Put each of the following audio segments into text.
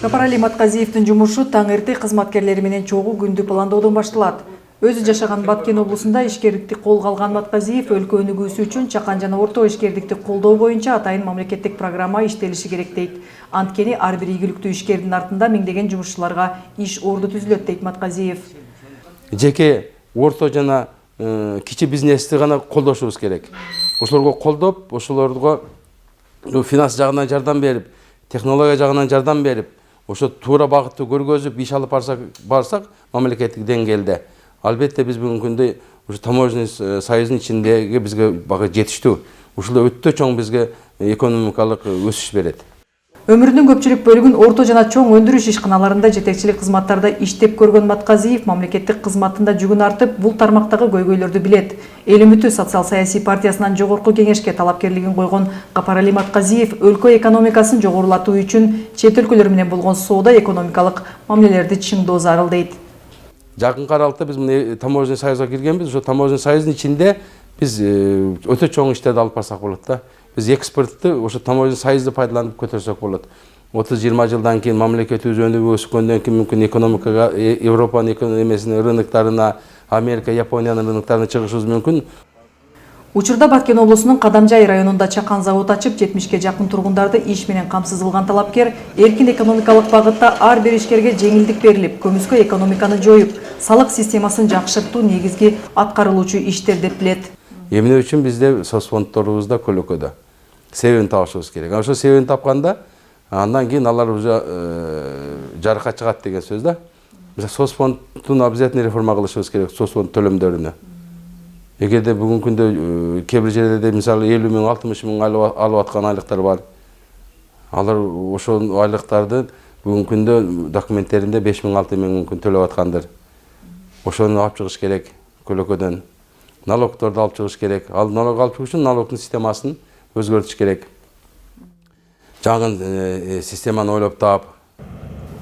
Капарали Матказиевдин жумушу таң эрте кызматкерлери менен чогуу күндү пландоодон башталат. Өзү жашаган Баткен облусунда ишкердикти колго алган Матказиев өлкө өнүгүүсү үчүн чакан жана орто ишкердикти колдоо боюнча атайын мамлекеттик программа иштелиши керек дейт. Анткени ар бир ийгиликтүү ишкердин артында миңдеген жумушчуларга иш орду түзүлөт дейт Матказиев. Жеке орто жана кичи бизнести гана колдошубуз керек. Ошолорго колдоп, ошолорго финанс жагынан жардам берип, технология жагынан жардам берип, ошо туура багытты көргөзүп иш алып барсак мамлекеттик деңгээлде. Албетте биз бүгүнкү күндө ушу таможенный союздун ичиндеги бизге багы жетиштүү. Ушул өтө чоң бизге экономикалык өсүш берет. Өмүрүнүн көпчүлүк бөлүгүн орто жана чоң өндүрүш ишканаларында жетекчилик кызматтарда иштеп көргөн Матказиев мамлекеттик кызматында жүгүн артып, бул тармактагы көйгөйлөрдү билет. Эл үмүтү социал-саясий партиясынан жогорку кеңешке талапкерлигин койгон Капарали Матказиев өлкө экономикасын жогорулатуу үчүн чет өлкөлөр менен болгон соода экономикалык мамилелерди чыңдоо зарыл дейт. Жакынкы аралыкта биз мына таможенный союзга киргенбиз. Ошо таможенный союздун ичинде биз өтө чоң иштерди алып барсак болот да. Biz eksportты ошо таможенный союзду пайдаланып көтөрсөк болот. 30-20 жылдан кийин мамлекетибиз өнүгүп өскөндөн кийин мүмкүн экономикага, Европанын экономиясынын рыноктарына, Америка, Япониянын рыноктарына чыгышыбыз мүмкүн. Учурда Баткен облусунун Кадамжай районунда чакан завод ачып, 70ге жакын тургундарды иш менен камсыз кылган талапкер эркин экономикалык багытта ар бир ишкерге жеңилдик берилип, көмүскө экономиканы жоюп, салык системасын жакшыртуу негизги аткарылуучу иштер деп билет. Эмне үчүн бизде соцфонддорубузда көлөкөдө. Себебин табышыбыз керек. Ошо себебин тапканда, андан кийин алар уже жарыкка чыгат деген сөз да. Мисалы соцфондун обязательно реформа кылышыбыз керек, соцфонд төлөмдөрүнө. Эгерде бүгүнкү күндө кээ бир жерлерде мисалы 50 миң, 60 миң алып аткан айлыктар бар. Алар ошол айлыктарды бүгүнкү күндө документтеринде 5 миң, 6 миң мүмкүн төлөп аткандыр. Ошону алып чыгыш керек көлөкөдөн. Налогторду алып чыгыш керек. Ал налог алып чыгыш үчүн налогдун системасын өзгөртүш керек. Жаңы системаны ойлоп таап.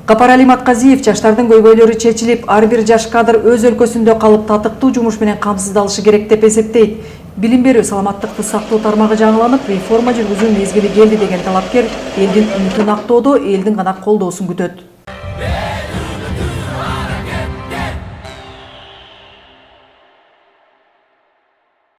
Капарали Матказиев жаштардын көйгөйлөрү чечилип, ар бир жаш кадр өз өлкөсүндө калып татыктуу жумуш менен камсыздалышы керек деп эсептейт. Билим берүү, саламаттыкты сактоо тармагы жаңыланып, реформа жүргүзүү мезгили келди деген талапкер элдин үмүтүн актоодо элдин гана колдоосун күтөт.